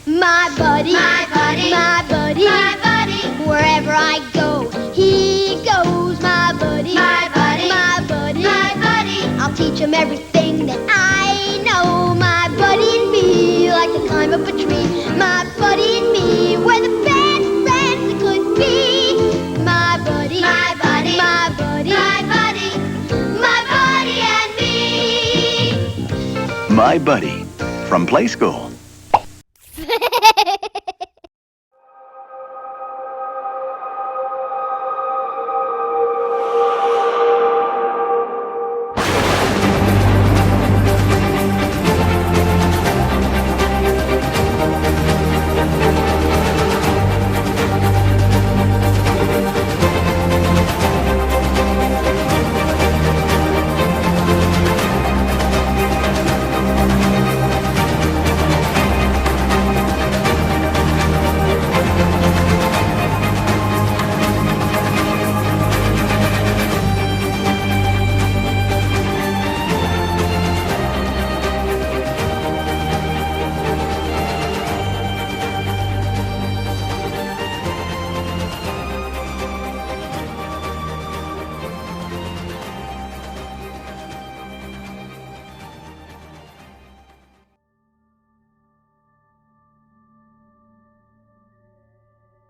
My buddy, My buddy, my buddy, my buddy, wherever I go, he goes. My buddy, my buddy, my buddy, my buddy. I'll teach him everything that I know. My buddy and me, like to climb up a tree. My buddy and me, we're the best friends that could be. My buddy, My buddy, my buddy, my buddy, my buddy and me. My Buddy from Play School.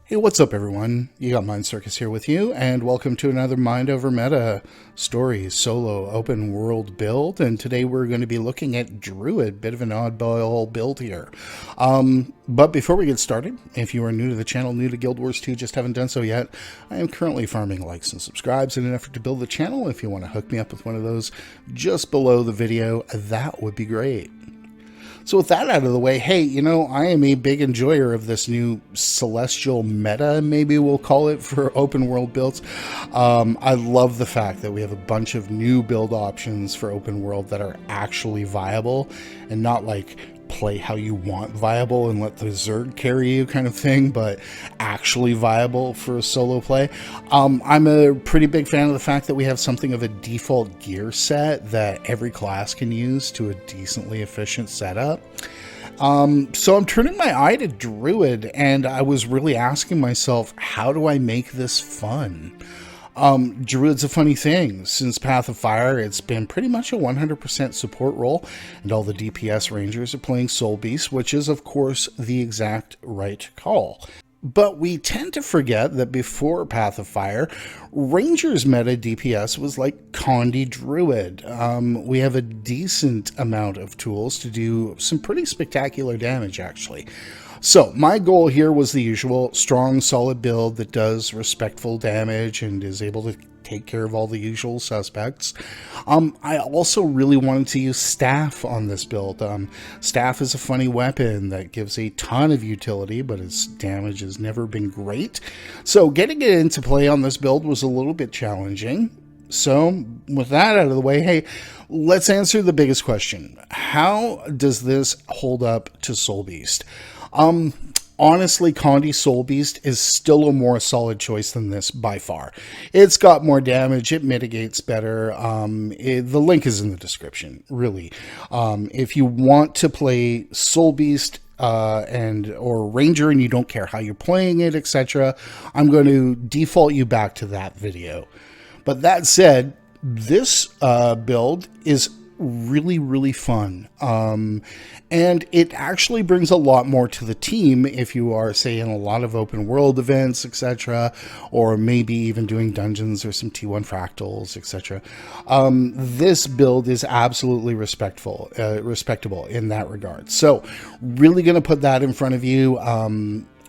Hey, what's up everyone? You got Mind Circus here with you, and welcome to another Mind Over Meta Stories solo open world build. And today we're going to be looking at Druid, bit of an oddball build here. But before we get started, if you are new to the channel, new to Guild Wars 2, just haven't done so yet, I am currently farming likes and subscribes in an effort to build the channel. If you want to hook me up with one of those just below the video, that would be great. So with that out of the way, hey, you know, I am a big enjoyer of this new Celestial meta, maybe we'll call it, for open world builds. I love the fact that we have a bunch of new build options for open world that are actually viable and not like play how you want viable and let the Zerg carry you kind of thing, but actually viable for a solo play. I'm a pretty big fan of the fact that we have something of a default gear set that every class can use to a decently efficient setup. So I'm turning my eye to Druid, and I was really asking myself, how do I make this fun? Druid's a funny thing. Since Path of Fire, it's been pretty much a 100% support role, and all the DPS Rangers are playing Soulbeast, which is, of course, the exact right call. But we tend to forget that before Path of Fire, Rangers meta DPS was like Condi Druid. We have a decent amount of tools to do some pretty spectacular damage, actually. So my goal here was the usual strong, solid build that does respectful damage and is able to take care of all the usual suspects. I also really wanted to use Staff on this build. Staff is a funny weapon that gives a ton of utility, but its damage has never been great. So getting it into play on this build was a little bit challenging. So with that out of the way, hey, let's answer the biggest question. How does this hold up to Soulbeast? Honestly, Condi Soulbeast is still a more solid choice than this by far. It's got more damage, it mitigates better. The link is in the description, really. If you want to play Soulbeast or Ranger and you don't care how you're playing it, etc., I'm going to default you back to that video. But that said, this build is really fun, and it actually brings a lot more to the team if you are, say, in a lot of open world events, etc., or maybe even doing dungeons or some T1 fractals, etc. This build is absolutely respectable in that regard. So really going to put that in front of you.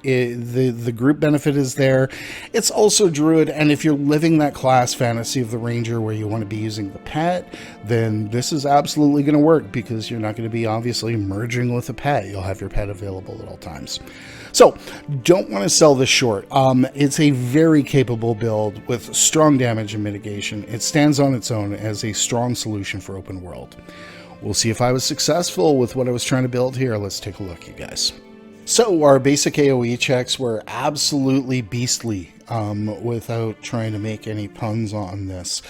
The group benefit is there. It's also Druid, and if you're living that class fantasy of the Ranger where you want to be using the pet, then this is absolutely going to work because you're not going to be obviously merging with a pet. You'll have your pet available at all times. So don't want to sell this short. It's a very capable build with strong damage and mitigation. It stands on its own as a strong solution for open world. We'll see if I was successful with what I was trying to build here. Let's take a look, you guys. So our basic AoE checks were absolutely beastly, without trying to make any puns on this.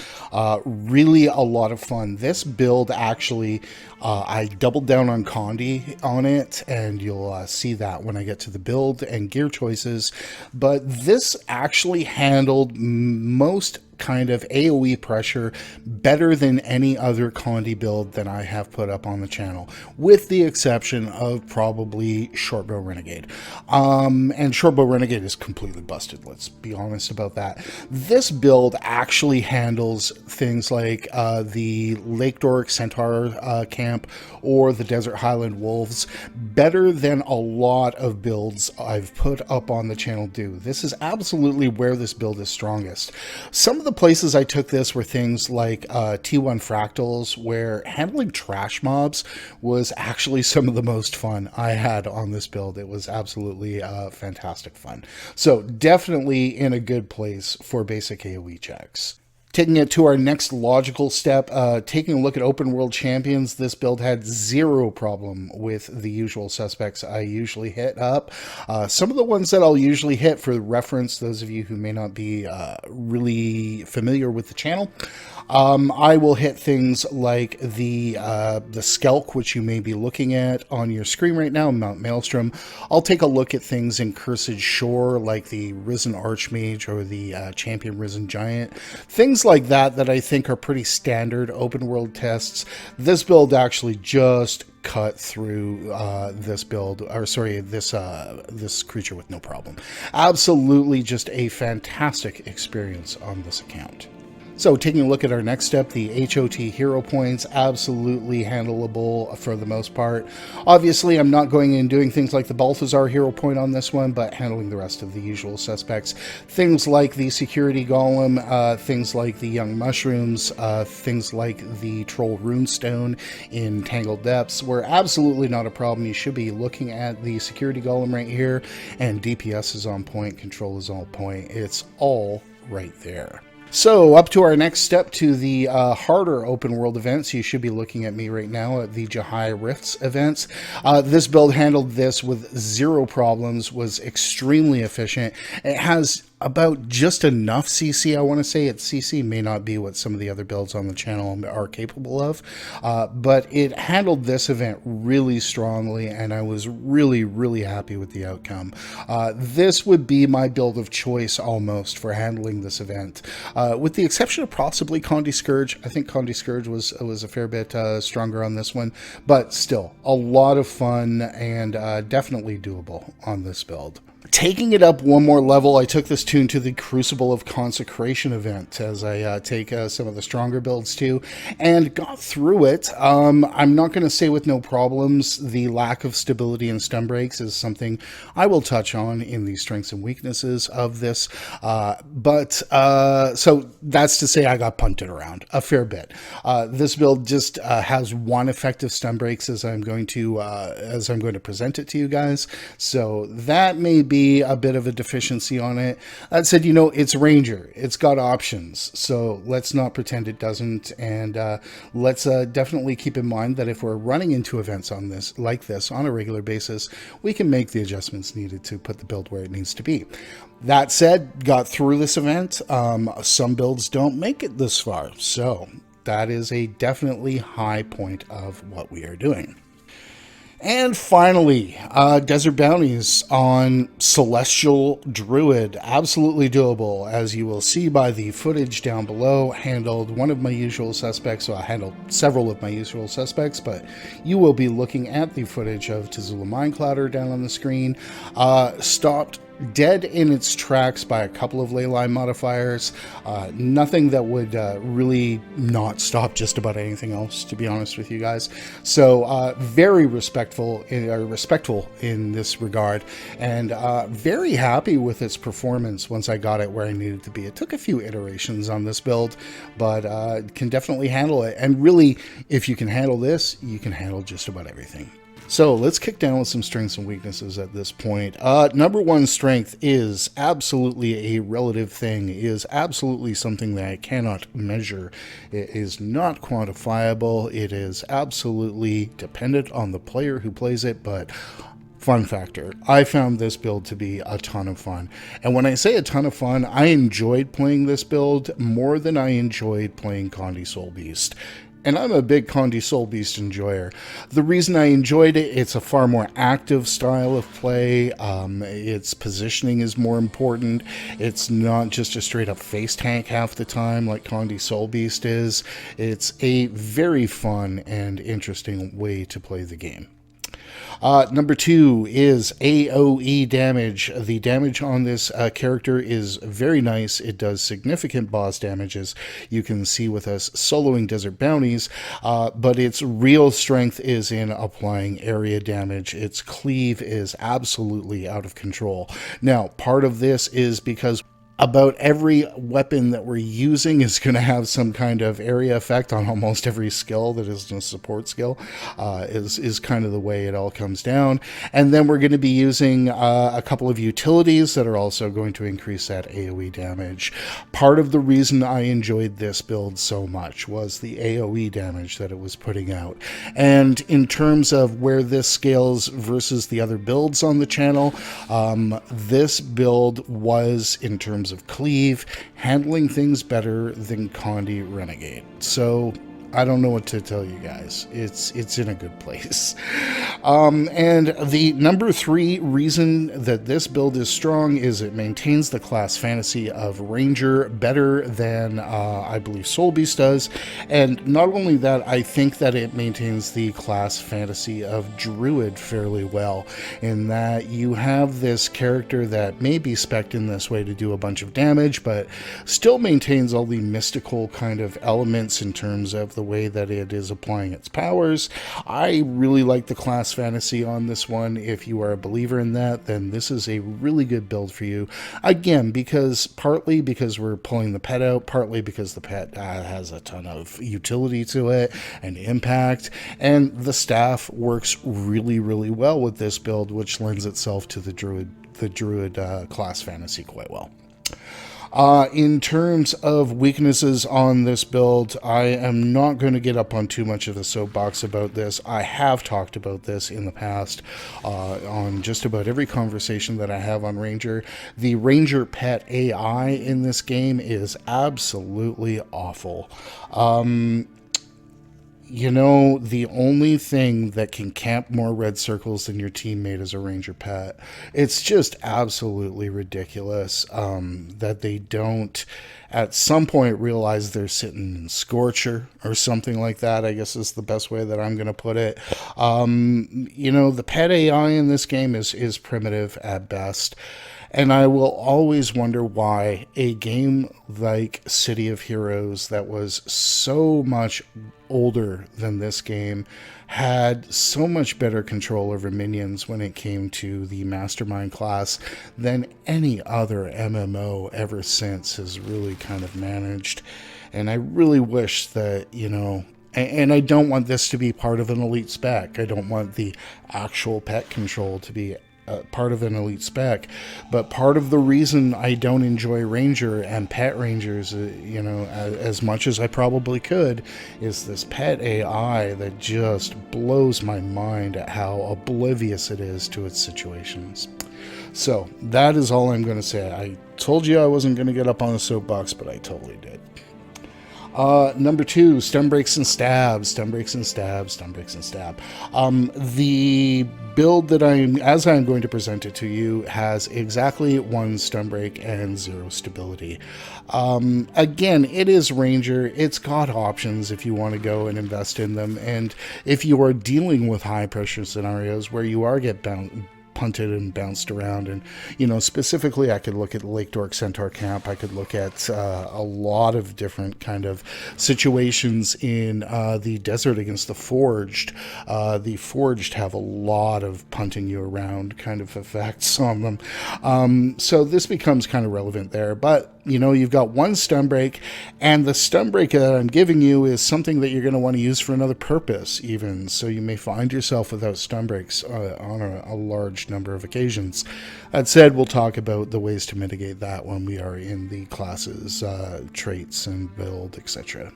Really a lot of fun. This build actually, I doubled down on Condi on it, and you'll see that when I get to the build and gear choices. But this actually handled most kind of AoE pressure better than any other Condi build that I have put up on the channel, with the exception of probably Shortbow Renegade. And Shortbow Renegade is completely busted, let's be honest about that. This build actually handles things like the Lake Doric Centaur camp or the Desert Highland Wolves better than a lot of builds I've put up on the channel do. This is absolutely where this build is strongest. Some of the places I took this were things like T1 Fractals, where handling trash mobs was actually some of the most fun I had on this build. It was absolutely fantastic fun. So definitely in a good place for basic AoE checks. Taking it to our next logical step, taking a look at open world champions, this build had zero problem with the usual suspects I usually hit up. Some of the ones that I'll usually hit, for reference, those of you who may not be really familiar with the channel, I will hit things like the Skelk, which you may be looking at on your screen right now, Mount Maelstrom. I'll take a look at things in Cursed Shore, like the Risen Archmage or the Champion Risen Giant. Things like that I think are pretty standard open world tests. This build actually just cut through this build, or sorry, this creature with no problem. Absolutely just a fantastic experience on this account. So taking a look at our next step, the HOT hero points, absolutely handleable for the most part. Obviously, I'm not going in and doing things like the Balthazar hero point on this one, but handling the rest of the usual suspects. Things like the Security Golem, things like the Young Mushrooms, things like the Troll Runestone in Tangled Depths were absolutely not a problem. You should be looking at the Security Golem right here, and DPS is on point, control is on point. It's all right there. So up to our next step, to the harder open world events. You should be looking at me right now at the Jahai Rifts events. This build handled this with zero problems, was extremely efficient. It has about just enough CC, I want to say. Its CC may not be what some of the other builds on the channel are capable of, but it handled this event really strongly, and I was really happy with the outcome. This would be my build of choice almost for handling this event, with the exception of possibly Condi Scourge. I think Condi Scourge was a fair bit stronger on this one, but still a lot of fun and definitely doable on this build. Taking it up one more level, I took this tune to the Crucible of Consecration event, as I take some of the stronger builds too, and got through it. I'm not going to say with no problems. The lack of stability and stun breaks is something I will touch on in the strengths and weaknesses of this, so that's to say I got punted around a fair bit. This build just has one effective stun breaks as I'm going to present it to you guys, so that may be a bit of a deficiency on it. That said, you know, it's Ranger, it's got options, so let's not pretend it doesn't, and let's definitely keep in mind that if we're running into events on this like this on a regular basis, we can make the adjustments needed to put the build where it needs to be. That said, got through this event. Some builds don't make it this far, so that is a definitely high point of what we are doing. And finally, Desert Bounties on Celestial Druid. Absolutely doable, as you will see by the footage down below. Handled one of my usual suspects, so I handled several of my usual suspects, but you will be looking at the footage of Tazula Mindclouder down on the screen. Stopped dead in its tracks by a couple of leyline modifiers. Nothing that would really not stop just about anything else, to be honest with you guys. So very respectful in this regard, and very happy with its performance once I got it where I needed to be. It took a few iterations on this build, but can definitely handle it. And really, if you can handle this, you can handle just about everything. So let's kick down with some strengths and weaknesses at this point. Number one strength is absolutely a relative thing, is absolutely something that I cannot measure. It is not quantifiable. It is absolutely dependent on the player who plays it, but fun factor. I found this build to be a ton of fun. And when I say a ton of fun, I enjoyed playing this build more than I enjoyed playing Condi Soulbeast. And I'm a big Condi Soulbeast enjoyer. The reason I enjoyed it, it's a far more active style of play. Its positioning is more important. It's not just a straight up face tank half the time like Condi Soulbeast is. It's a very fun and interesting way to play the game. Number 2 is AoE damage. The damage on this character is very nice. It does significant boss damages. You can see with us soloing Desert Bounties, but its real strength is in applying area damage. Its cleave is absolutely out of control. Now, part of this is because about every weapon that we're using is going to have some kind of area effect on almost every skill that isn't a support skill, is kind of the way it all comes down. And then we're going to be using a couple of utilities that are also going to increase that AoE damage. Part of the reason I enjoyed this build so much was the AoE damage that it was putting out. And in terms of where this scales versus the other builds on the channel, this build was, in terms of cleave, handling things better than Condi Renegade. So I don't know what to tell you guys. It's in a good place. And the number 3 reason that this build is strong is it maintains the class fantasy of Ranger better than I believe Soulbeast does. And not only that, I think that it maintains the class fantasy of Druid fairly well, in that you have this character that may be spec'd in this way to do a bunch of damage, but still maintains all the mystical kind of elements in terms of the way that it is applying its powers. I really like the class fantasy on this one. If you are a believer in that, then this is a really good build for you. Again, partly because we're pulling the pet out, partly because the pet has a ton of utility to it and impact, and the staff works really, really well with this build, which lends itself to the Druid class fantasy quite well. In terms of weaknesses on this build, I am not going to get up on too much of a soapbox about this. I have talked about this in the past on just about every conversation that I have on Ranger. The Ranger pet AI in this game is absolutely awful. You know, the only thing that can camp more red circles than your teammate is a Ranger pet. It's just absolutely ridiculous that they don't at some point realize they're sitting in Scorcher or something like that, I guess is the best way that I'm going to put it. You know, the pet AI in this game is primitive at best. And I will always wonder why a game like City of Heroes, that was so much older than this game, had so much better control over minions when it came to the Mastermind class than any other MMO ever since has really kind of managed. And I really wish that, you know, and I don't want this to be part of an elite spec. I don't want the actual pet control to be part of an elite spec, but part of the reason I don't enjoy Ranger and pet Rangers, you know, as much as I probably could, is this pet AI that just blows my mind at how oblivious it is to its situations. So that is all I'm going to say. I told you I wasn't going to get up on a soapbox, but I totally did. Number 2, stun breaks and stabs. Stun breaks and stabs. Stun breaks and stab. The build that I'm going to present it to you has exactly 1 stun break and 0 stability. Again, it is Ranger. It's got options if you want to go and invest in them, and if you are dealing with high pressure scenarios where you are punted and bounced around. And, you know, specifically I could look at Lake Dork Centaur Camp. I could look at a lot of different kind of situations in the desert against the Forged. The Forged have a lot of punting you around kind of effects on them. So this becomes kind of relevant there. But, you know, you've got 1 stun break, and the stun break that I'm giving you is something that you're going to want to use for another purpose even. So you may find yourself without stun breaks on a large number of occasions. That said, we'll talk about the ways to mitigate that when we are in the classes, traits and build, etc.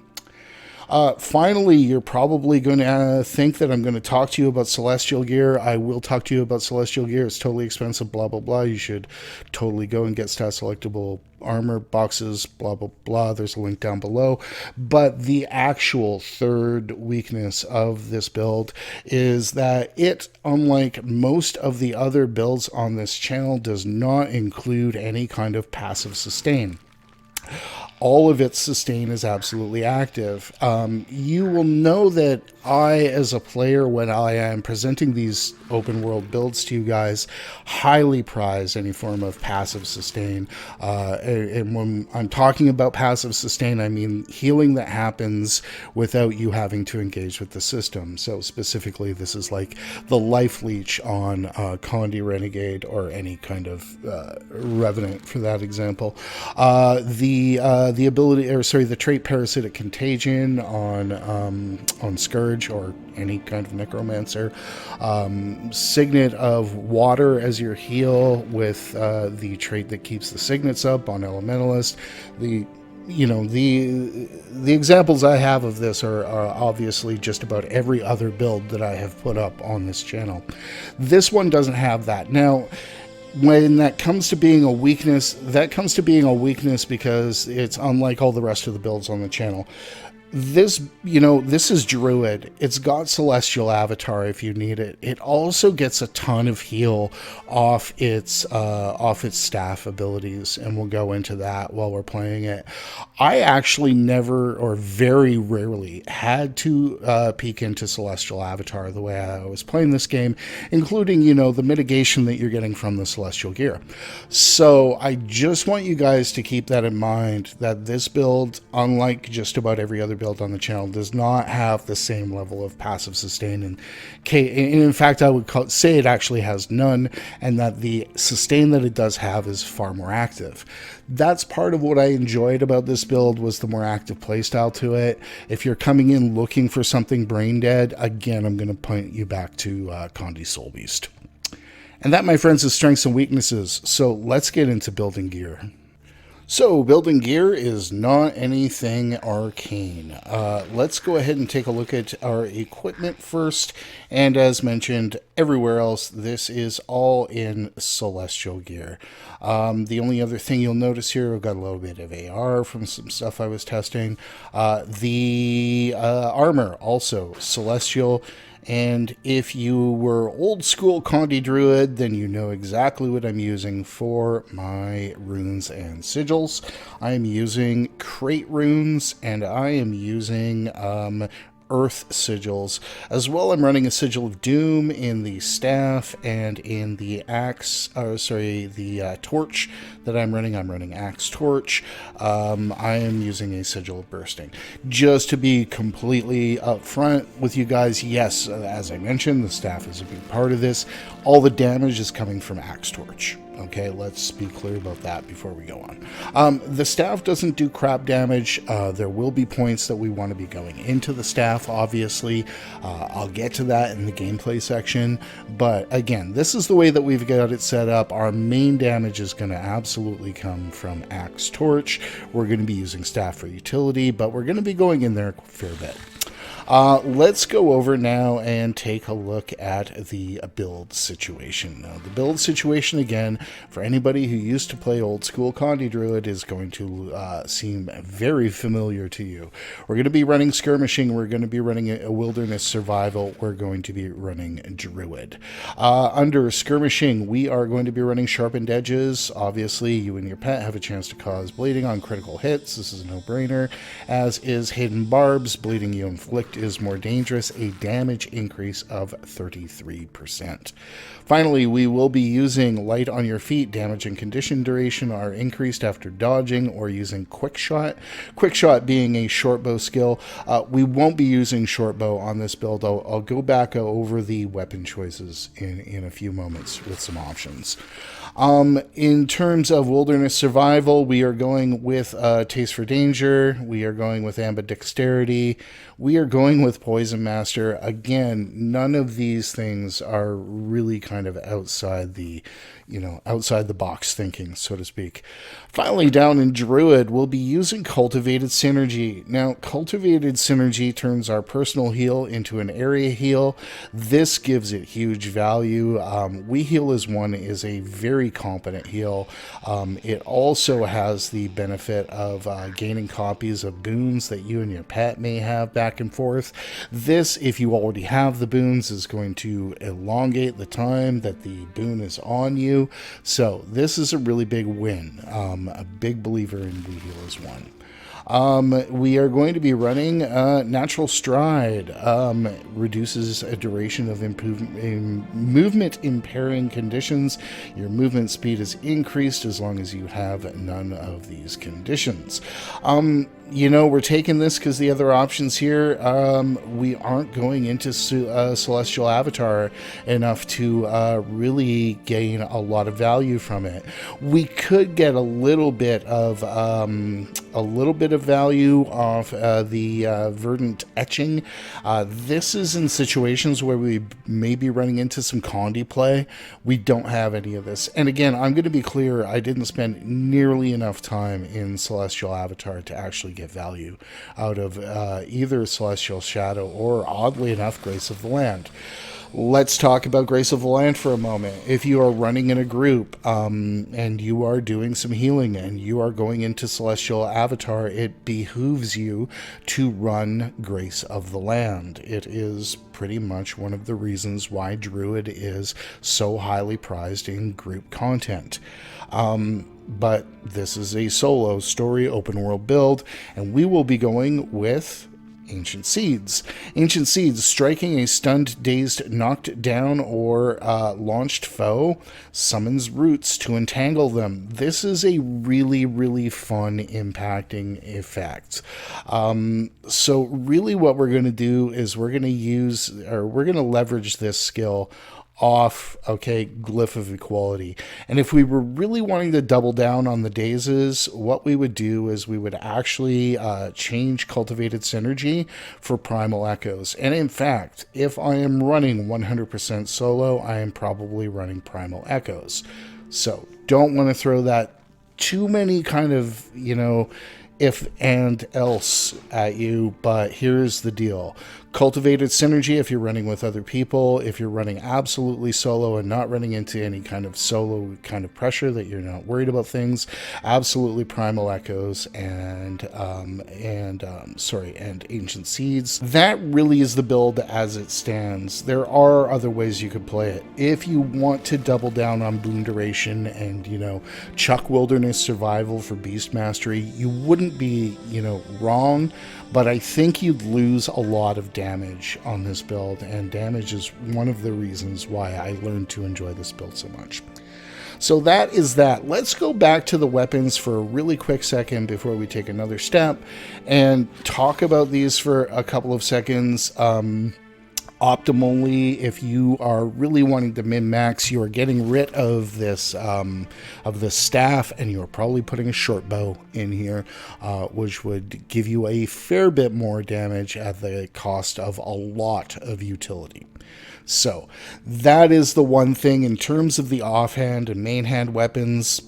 Finally, you're probably going to think that I'm going to talk to you about Celestial gear. I will talk to you about Celestial gear. It's totally expensive, blah, blah, blah. You should totally go and get Selectable armor boxes, blah, blah, blah. There's a link down below. But the actual third weakness of this build is that it, unlike most of the other builds on this channel, does not include any kind of passive sustain. All of its sustain is absolutely active. You will know that I, as a player, when I am presenting these open world builds to you guys, highly prize any form of passive sustain. And when I'm talking about passive sustain, I mean healing that happens without you having to engage with the system. So specifically, this is like the life leech on Condi Renegade or any kind of Revenant for that example. The ability, or sorry, the trait Parasitic Contagion on Scourge or any kind of Necromancer. Signet of Water as your heal with the trait that keeps the signets up on Elementalist. The examples I have of this are obviously just about every other build that I have put up on this channel. This one doesn't have that. Now, when that comes to being a weakness, because it's unlike all the rest of the builds on the channel. This is Druid. It's got Celestial Avatar if you need it. It also gets a ton of heal off its staff abilities, and we'll go into that while we're playing it. I actually never, or very rarely, had to peek into Celestial Avatar the way I was playing this game, including, the mitigation that you're getting from the Celestial gear. So I just want you guys to keep that in mind, that this build, unlike just about every other build on the channel, does not have the same level of passive sustain, and in fact I would say it actually has none, and that the sustain that it does have is far more active. That's part of what I enjoyed about this build, was the more active playstyle to it. If you're coming in looking for something brain dead, again, I'm going to point you back to Condi Soulbeast. And that, my friends, is strengths and weaknesses. So let's get into building gear. So, building gear is not anything arcane. Let's go ahead and take a look at our equipment first. And as mentioned, everywhere else, this is all in Celestial gear. The only other thing you'll notice here, I've got a little bit of AR from some stuff I was testing. The armor, also Celestial. And if you were old school Condi Druid, then you know exactly what I'm using for my runes and sigils. I am using crate runes, and I am using earth sigils. As well, I'm running a sigil of doom in the staff and in the axe, the torch that I'm running axe torch. I am using a sigil of bursting. Just to be completely upfront with you guys, yes, as I mentioned, the staff is a big part of this. All the damage is coming from axe torch. Okay, let's be clear about that before we go on. The staff doesn't do crap damage. There will be points that we want to be going into the staff, obviously. I'll get to that in the gameplay section. But again, this is the way that we've got it set up. Our main damage is going to absolutely come from Axe Torch. We're going to be using staff for utility, but we're going to be going in there a fair bit. Let's go over now and take a look at the build situation. Now, the build situation, again, for anybody who used to play old school Condi Druid, is going to seem very familiar to you. We're going to be running skirmishing, we're going to be running a wilderness survival, we're going to be running Druid. Under skirmishing, we are going to be running sharpened edges. Obviously, you and your pet have a chance to cause bleeding on critical hits. This is a no-brainer, as is hidden barbs. Bleeding you inflict is more dangerous, a damage increase of 33%. Finally, we will be using light on your feet. Damage and condition duration are increased after dodging or using quick shot. Quick shot being a short bow skill. We won't be using short bow on this build. I'll go back over the weapon choices in a few moments with some options. In terms of wilderness survival, we are going with Taste for Danger. We are going with ambidexterity. We are going going with Poison Master. Again, none of these things are really kind of outside the, outside the box thinking, so to speak. Finally, down in Druid, we'll be using Cultivated Synergy. Now, Cultivated Synergy turns our personal heal into an area heal. This gives it huge value. We Heal as One is a very competent heal. It also has the benefit of gaining copies of boons that you and your pet may have back and forth. This, if you already have the boons, is going to elongate the time that the boon is on you. So this is a really big win. A big believer in We Heal as One. We are going to be running Natural Stride. Reduces a duration of movement impairing conditions. Your movement speed is increased as long as you have none of these conditions. We're taking this because the other options here, we aren't going into Celestial Avatar enough to really gain a lot of value from it. We could get a little bit of value off the Verdant Etching. This is in situations where we may be running into some Condi play. We don't have any of this. And again, I'm going to be clear, I didn't spend nearly enough time in Celestial Avatar to actually get value out of either Celestial Shadow or, oddly enough, Grace of the Land. Let's talk about Grace of the Land for a moment. If you are running in a group and you are doing some healing and you are going into Celestial Avatar, it behooves you to run Grace of the Land. It is pretty much one of the reasons why Druid is so highly prized in group content. But this is a solo story open world build, and we will be going with Ancient Seeds. Ancient Seeds, striking a stunned, dazed, knocked down, or launched foe, summons roots to entangle them. This is a really, really fun impacting effect. So really what we're going to do is we're going to leverage this skill off, Glyph of Equality. And if we were really wanting to double down on the dazes, what we would do is we would actually change Cultivated Synergy for Primal Echoes. And in fact, if I am running 100% solo, I am probably running Primal Echoes. So don't want to throw that too many kind of, if and else at you, but here's the deal. Cultivated Synergy if you're running with other people. If you're running absolutely solo and not running into any kind of solo kind of pressure that you're not worried about things, absolutely Primal Echoes and Ancient Seeds. That really is the build as it stands. There are other ways you could play it. If you want to double down on boon duration and, chuck Wilderness Survival for Beast Mastery, you wouldn't be, wrong, but I think you'd lose a lot of damage on this build, and damage is one of the reasons why I learned to enjoy this build so much. So that is that. Let's go back to the weapons for a really quick second before we take another step and talk about these for a couple of seconds. Optimally, if you are really wanting to min-max, you are getting rid of this staff, and you are probably putting a short bow in here, which would give you a fair bit more damage at the cost of a lot of utility. So that is the one thing in terms of the offhand and main hand weapons.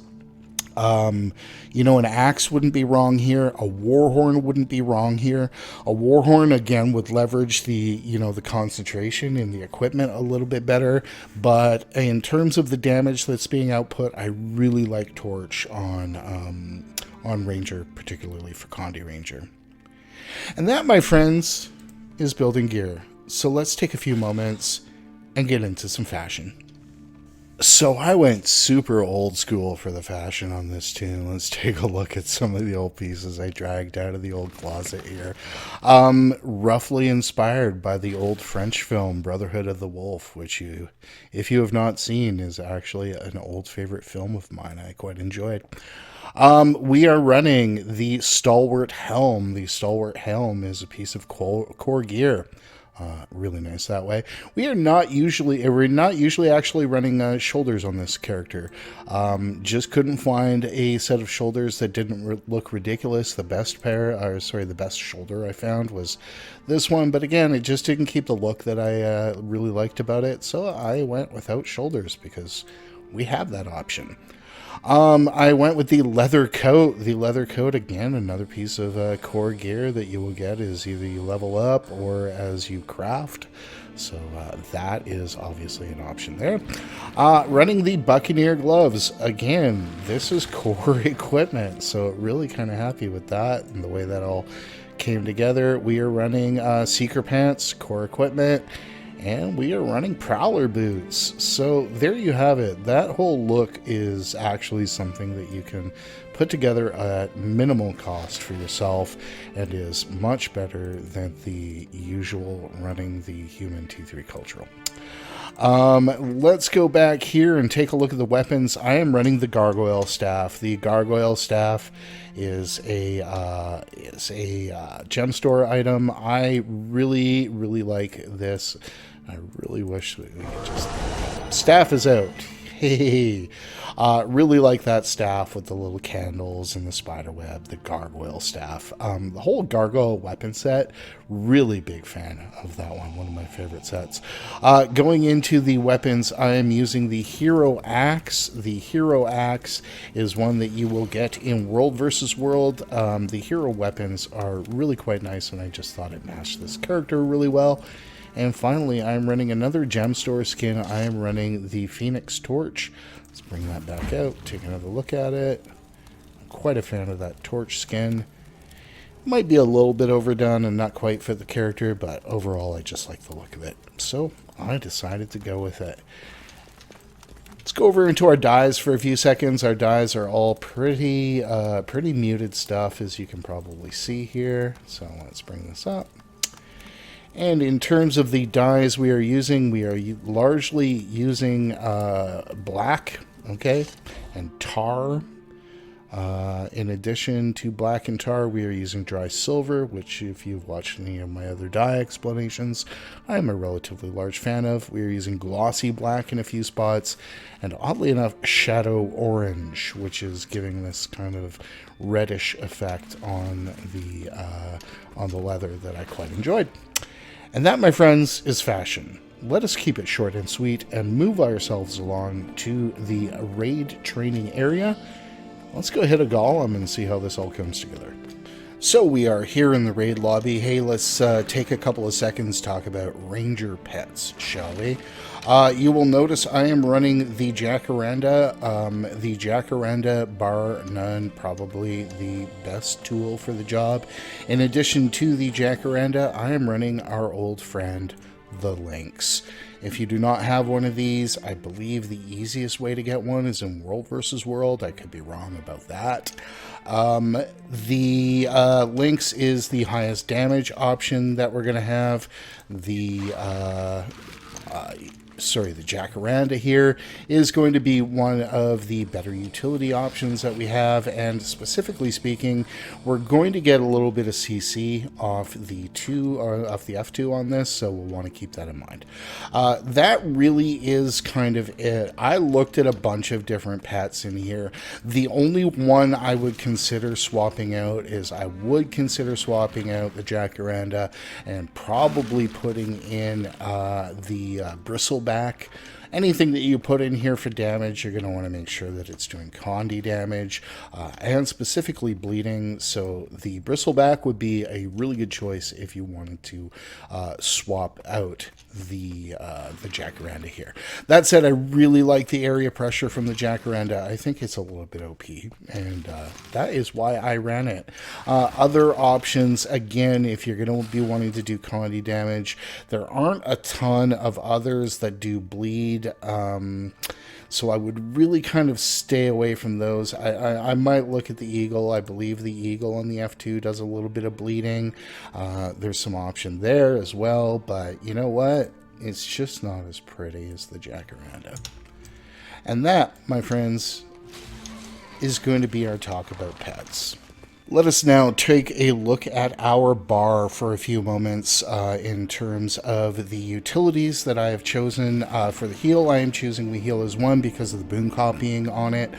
An axe wouldn't be wrong here. A warhorn wouldn't be wrong here. A warhorn, again, would leverage the concentration in the equipment a little bit better. But in terms of the damage that's being output, I really like Torch on Ranger, particularly for Condi Ranger. And that, my friends, is building gear. So let's take a few moments and get into some fashion. So I went super old school for the fashion on this tune. Let's take a look at some of the old pieces I dragged out of the old closet here. Roughly inspired by the old French film Brotherhood of the Wolf, which if you have not seen, is actually an old favorite film of mine I quite enjoyed. We are running the Stalwart Helm. The Stalwart Helm is a piece of core gear. Really nice that way. We're not usually actually running shoulders on this character. Just couldn't find a set of shoulders that didn't look ridiculous. The best the best shoulder I found was this one, but again, it just didn't keep the look that I really liked about it, so I went without shoulders because we have that option. I went with the leather coat. The leather coat, again, another piece of core gear that you will get is either you level up or as you craft. So that is obviously an option there. Running the Buccaneer gloves. Again, this is core equipment, so really kind of happy with that and the way that all came together. We are running Seeker pants, core equipment, and we are running Prowler boots. So there you have it. That whole look is actually something that you can put together at minimal cost for yourself and is much better than the usual running the human T3 cultural. Let's go back here and take a look at the weapons. I am running the Gargoyle Staff. The Gargoyle Staff is a gem store item. I really like this. I really wish we could just... Staff is out. Hey, really like that staff with the little candles and the spider web, the Gargoyle Staff. The whole Gargoyle weapon set, really big fan of that one of my favorite sets. Going into the weapons, I am using the Hero Axe. The Hero Axe is one that you will get in World vs. World. The hero weapons are really quite nice, and I just thought it matched this character really well. And finally, I'm running another gem store skin. I am running the Phoenix Torch. Let's bring that back out, take another look at it. I'm quite a fan of that torch skin. Might be a little bit overdone and not quite fit the character, but overall I just like the look of it. So I decided to go with it. Let's go over into our dyes for a few seconds. Our dyes are all pretty muted stuff, as you can probably see here. So let's bring this up. And in terms of the dyes we are largely using black, okay, and tar. In addition to black and tar, we are using dry silver, which if you've watched any of my other dye explanations, I'm a relatively large fan of. We are using glossy black in a few spots, and oddly enough, shadow orange, which is giving this kind of reddish effect on the leather that I quite enjoyed. And that, my friends, is fashion. Let us keep it short and sweet and move ourselves along to the raid training area. Let's go hit a golem and see how this all comes together. So we are here in the raid lobby. Hey, let's take a couple of seconds to talk about ranger pets, shall we? You will notice I am running the Jacaranda. The Jacaranda, bar none, probably the best tool for the job. In addition to the Jacaranda, I am running our old friend, the Lynx. If you do not have one of these, I believe the easiest way to get one is in World vs. World. I could be wrong about that. The Lynx is the highest damage option that we're going to have. The Jacaranda here is going to be one of the better utility options that we have, and specifically speaking, we're going to get a little bit of CC off the F2 on this, so we'll want to keep that in mind. That really is kind of it. I looked at a bunch of different pets in here. The only one I would consider swapping out is the Jacaranda and probably putting in the Bristleback. Anything that you put in here for damage, you're going to want to make sure that it's doing Condi damage and specifically bleeding. So the Bristleback would be a really good choice if you wanted to swap out the Jacaranda here. That said, I really like the area pressure from the Jacaranda. I think it's a little bit OP, and that is why I ran it. Other options, again, if you're going to be wanting to do Condi damage, there aren't a ton of others that do bleed. So I would really kind of stay away from those. I might look at the Eagle. I believe the Eagle on the F2 does a little bit of bleeding. There's some option there as well, but you know what? It's just not as pretty as the Jacaranda. And that, my friends, is going to be our talk about pets. Let us now take a look at our bar for a few moments in terms of the utilities that I have chosen. For the heal, I am choosing We Heal as 1 because of the boon copying on it.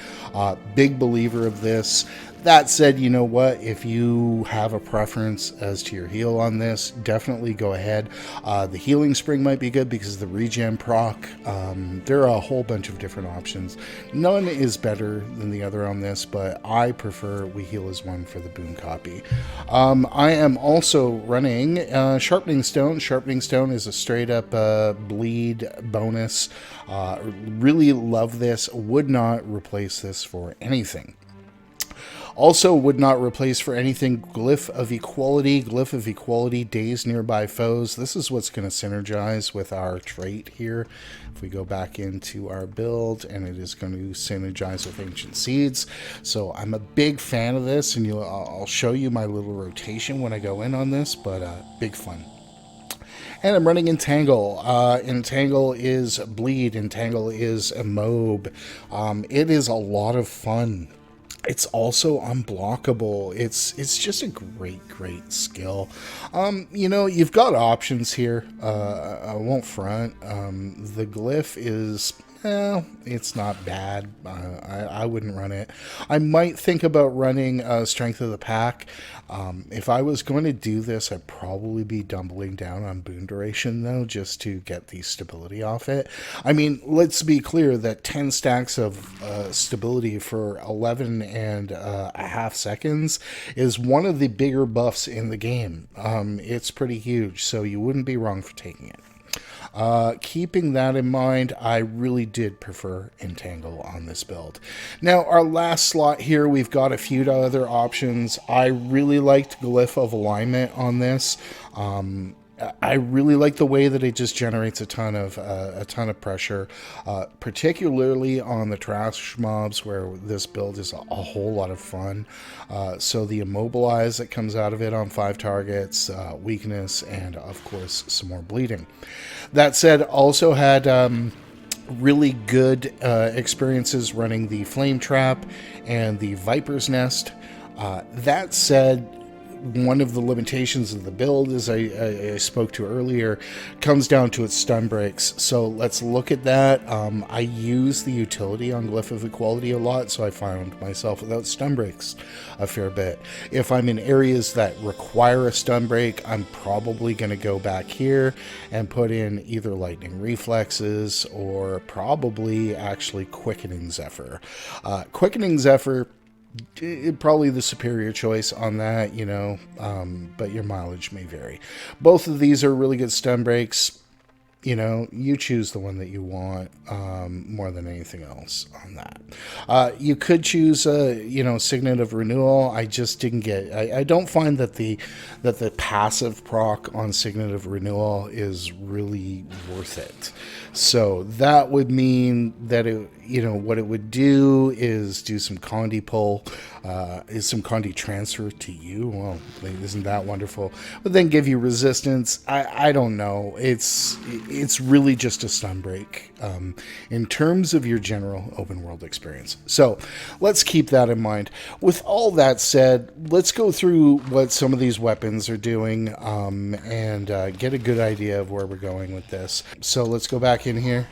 Big believer of this. That said, you know what? If you have a preference as to your heal on this, definitely go ahead. The Healing Spring might be good because of the regen proc. There are a whole bunch of different options. None is better than the other on this, but I prefer We Heal as 1 for the boon copy. I am also running Sharpening Stone. Sharpening Stone is a straight up bleed bonus. Really love this. Would not replace this for anything. Also would not replace for anything Glyph of Equality. Glyph of Equality, daze nearby foes. This is what's going to synergize with our trait here. If we go back into our build, and it is going to synergize with Ancient Seeds. So I'm a big fan of this, and I'll show you my little rotation when I go in on this, but big fun. And I'm running Entangle. Entangle is Bleed. Entangle is a Mob. It is a lot of fun. It's also unblockable. It's just a great skill. You know, you've got options here. I won't front. The Glyph is... it's not bad. I wouldn't run it. I might think about running Strength of the Pack. If I was going to do this, I'd probably be doubling down on boon duration, though, just to get the stability off it. I mean, let's be clear that 10 stacks of stability for 11 and a half seconds is one of the bigger buffs in the game. It's pretty huge, so you wouldn't be wrong for taking it. Keeping that in mind, I really did prefer Entangle on this build. Now, our last slot here, we've got a few other options. I really liked Glyph of Alignment on this. I really like the way that it just generates a ton of pressure, particularly on the trash mobs where this build is a whole lot of fun. So the Immobilize that comes out of it on 5 targets, weakness, and of course some more bleeding. That said, also had really good experiences running the Flame Trap and the Viper's Nest. That said, one of the limitations of the build, as I spoke to earlier, comes down to its stun breaks. So let's look at that. I use the utility on Glyph of Equality a lot, so I found myself without stun breaks a fair bit. If I'm in areas that require a stun break, I'm probably going to go back here and put in either Lightning Reflexes or probably actually Quickening Zephyr. Quickening Zephyr, probably the superior choice on that, you know, but your mileage may vary. Both of these are really good stun breaks. You know, you choose the one that you want more than anything else on that. You could choose, you know, Signet of Renewal. I just didn't get... I don't find that the passive proc on Signet of Renewal is really worth it. So that would mean that it, you know, what it would do is do some Condi pull, is some Condi transfer to you. Well, isn't that wonderful? But then give you resistance. I don't know. It's really just a stun break in terms of your general open world experience. So let's keep that in mind. With all that said, let's go through what some of these weapons are doing and get a good idea of where we're going with this. So let's go back in here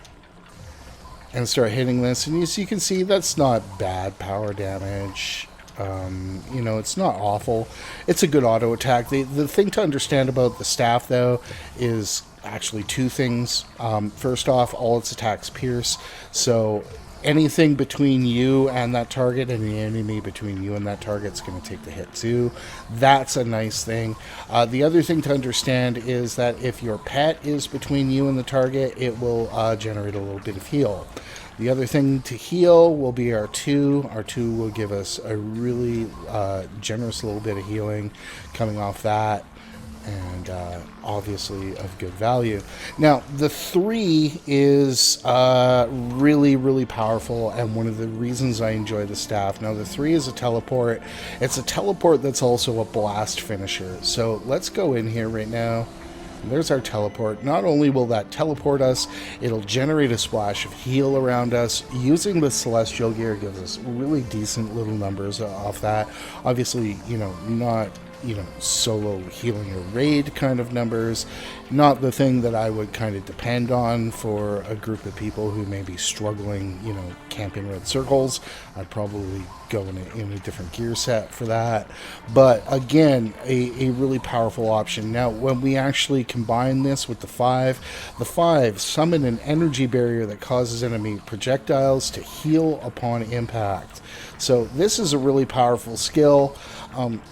and start hitting this, and as you can see, that's not bad power damage. You know, it's not awful. It's a good auto attack. The thing to understand about the staff, though, is actually two things. First off, all its attacks pierce, so anything between you and that target and the enemy between you and that target is going to take the hit too. That's a nice thing. The other thing to understand is that if your pet is between you and the target, it will generate a little bit of heal. The other thing to heal will be our 2. Our 2 will give us a really generous little bit of healing coming off that, and obviously of good value. Now, the 3 is really powerful, and one of the reasons I enjoy the staff. Now, the 3 is a teleport. It's a teleport that's also a blast finisher. So let's go in here right now There's our teleport. Not only will that teleport us, it'll generate a splash of heal around us. Using the Celestial gear gives us really decent little numbers off that. Obviously, you know, not, you know, solo healing or raid kind of numbers. Not the thing that I would kind of depend on for a group of people who may be struggling, you know, camping red circles. I'd probably go in a different gear set for that. But again, a really powerful option. Now, when we actually combine this with the 5 summon an energy barrier that causes enemy projectiles to heal upon impact. So this is a really powerful skill.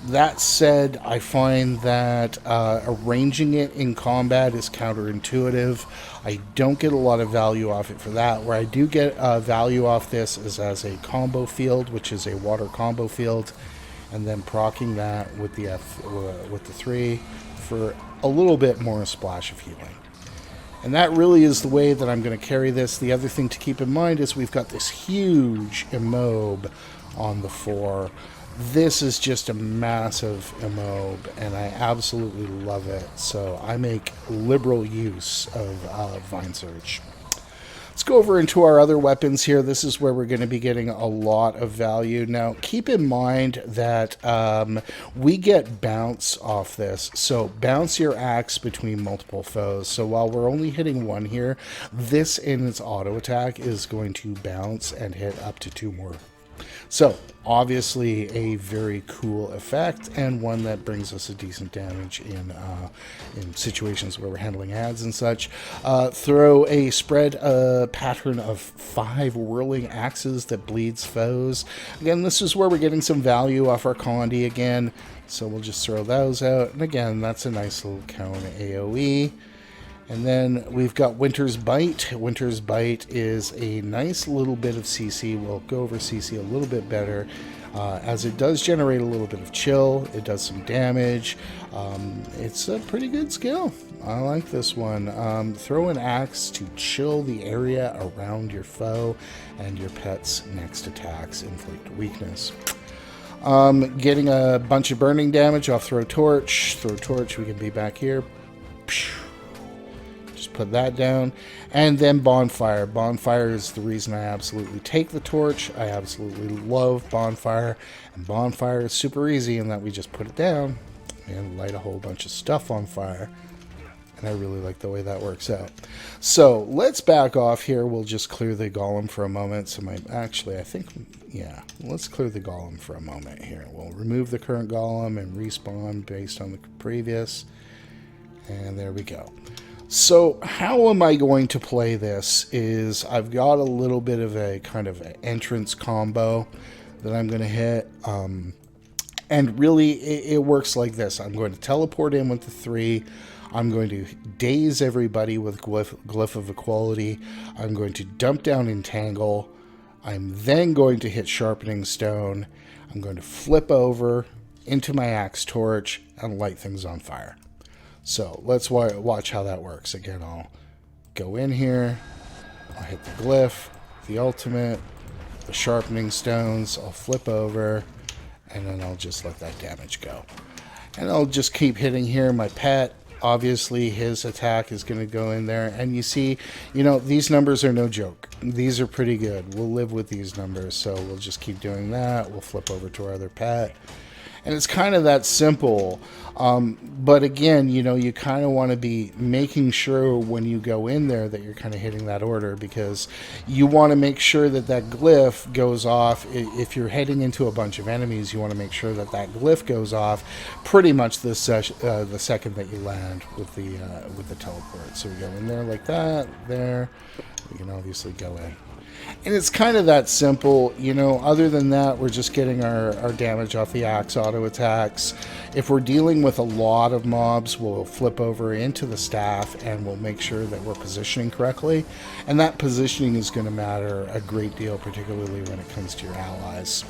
That said, I find that arranging it in combat is counterintuitive. I don't get a lot of value off it for that. Where I do get value off this is as a combo field, which is a water combo field, and then proccing that with the with the 3 for a little bit more splash of healing. And that really is the way that I'm going to carry this. The other thing to keep in mind is we've got this huge immob on the 4. This is just a massive immob, and I absolutely love it. So I make liberal use of Vine Search. Let's go over into our other weapons here. This is where we're going to be getting a lot of value. Now, keep in mind that we get bounce off this. So bounce your axe between multiple foes. So while we're only hitting 1 here, this in its auto attack is going to bounce and hit up to 2 more. So obviously a very cool effect, and one that brings us a decent damage in situations where we're handling ads and such. Throw a spread pattern of 5 whirling axes that bleeds foes. Again, this is where we're getting some value off our Condi again, so we'll just throw those out. And again, that's a nice little cone AoE. And then we've got Winter's Bite. Winter's Bite is a nice little bit of CC. We'll go over CC a little bit better, as it does generate a little bit of chill. It does some damage. It's a pretty good skill. I like this one. Throw an axe to chill the area around your foe, and your pet's next attacks inflict weakness. Getting a bunch of burning damage off Throw Torch. Throw Torch, we can be back here. Put that down, and then Bonfire. Bonfire is the reason I absolutely take the torch. I absolutely love Bonfire, and Bonfire is super easy in that we just put it down and light a whole bunch of stuff on fire, and I really like the way that works out. So let's back off here. We'll just clear the golem for a moment. So let's clear the golem for a moment here. We'll remove the current golem and respawn based on the previous, and there we go. So how am I going to play this is I've got a little bit of a kind of an entrance combo that I'm going to hit. And really it works like this. I'm going to teleport in with the 3. I'm going to daze everybody with Glyph of Equality. I'm going to dump down Entangle. I'm then going to hit Sharpening Stone. I'm going to flip over into my Axe Torch and light things on fire. So let's watch how that works. Again, I'll go in here, I'll hit the glyph, the ultimate, the sharpening stones, I'll flip over, and then I'll just let that damage go. And I'll just keep hitting here. My pet, obviously his attack is going to go in there. And you see, you know, these numbers are no joke. These are pretty good. We'll live with these numbers. So we'll just keep doing that. We'll flip over to our other pet. And it's kind of that simple. But again, you know, you kind of want to be making sure when you go in there that you're kind of hitting that order, because you want to make sure that that glyph goes off. If you're heading into a bunch of enemies, you want to make sure that that glyph goes off pretty much the second that you land with the teleport. So we go in there like that, there. We can obviously go in. And it's kind of that simple, you know. Other than that, we're just getting our damage off the axe auto attacks. If we're dealing with a lot of mobs, we'll flip over into the staff and we'll make sure that we're positioning correctly. And that positioning is going to matter a great deal, particularly when it comes to your allies.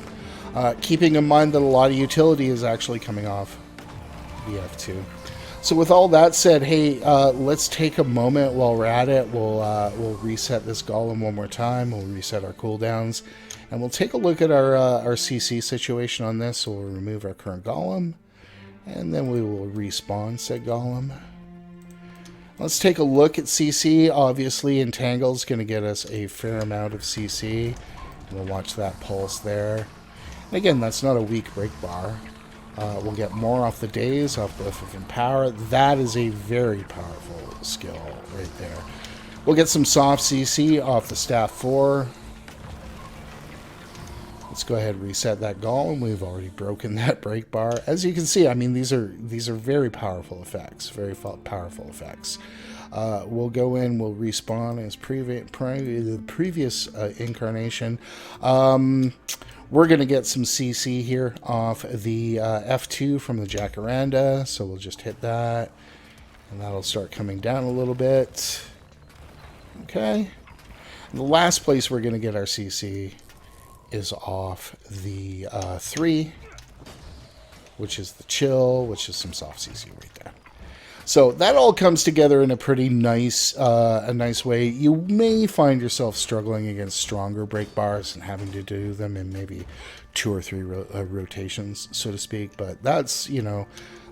Keeping in mind that a lot of utility is actually coming off BF2. So with all that said, hey, let's take a moment while we're at it. We'll reset this golem one more time. We'll reset our cooldowns, and we'll take a look at our CC situation on this. So we'll remove our current golem, and then we will respawn said golem. Let's take a look at CC. Obviously, Entangle's going to get us a fair amount of CC. We'll watch that pulse there. And again, that's not a weak break bar. We'll get more off the days, off the Empower. That is a very powerful skill right there. We'll get some soft CC off the Staff 4. Let's go ahead and reset that Golem. We've already broken that break bar. As you can see, I mean, these are very powerful effects. Very powerful effects. We'll go in, we'll respawn as the previous incarnation. We're going to get some CC here off the F2 from the Jacaranda. So we'll just hit that. And that'll start coming down a little bit. Okay. And the last place we're going to get our CC is off the 3, which is the Chill, which is some soft CC right there. So that all comes together in a pretty nice, way. You may find yourself struggling against stronger break bars and having to do them in maybe 2 or 3 rotations, so to speak. But that's,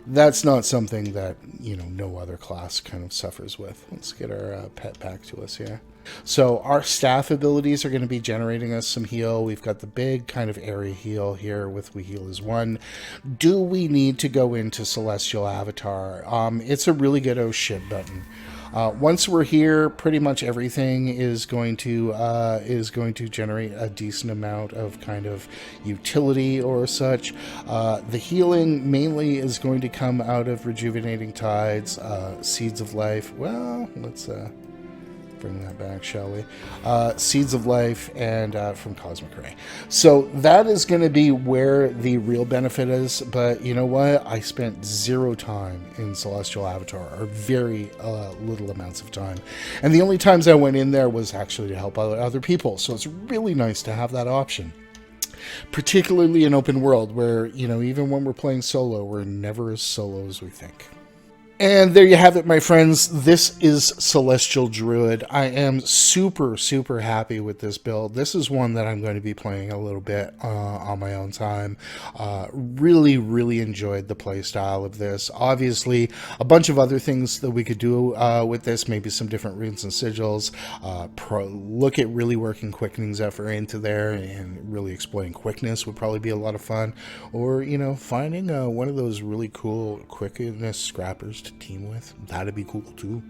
that's not something that, no other class kind of suffers with. Let's get our pet back to us here. So our staff abilities are going to be generating us some heal. We've got the big kind of area heal here with We Heal as 1. Do we need to go into Celestial Avatar? It's a really good oh shit button. Once we're here, pretty much everything is going to generate a decent amount of kind of utility or such. The healing mainly is going to come out of Rejuvenating Tides, Seeds of Life. Well, let's bring that back, shall we? Seeds of Life and from Cosmic Ray. So that is going to be where the real benefit is. But you know what? I spent 0 time in Celestial Avatar, or very little amounts of time. And the only times I went in there was actually to help other people. So it's really nice to have that option. Particularly in open world where, even when we're playing solo, we're never as solo as we think. And there you have it, my friends. This is Celestial Druid. I am super, super happy with this build. This is one that I'm going to be playing a little bit on my own time. Really, really enjoyed the play style of this. Obviously, a bunch of other things that we could do with this. Maybe some different runes and sigils. Look at really working Quickening Zephyr into there and really exploiting quickness would probably be a lot of fun. Or, finding one of those really cool quickness scrappers to team with. That'd be cool too,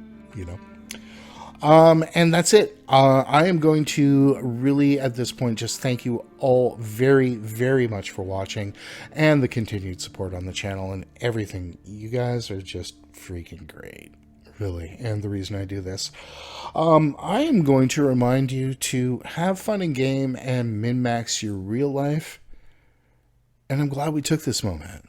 and that's it. I am going to really at this point just thank you all very, very much for watching and the continued support on the channel and everything. You guys are just freaking great, really. And the reason I do this, I am going to remind you to have fun in game and min-max your real life, and I'm glad we took this moment.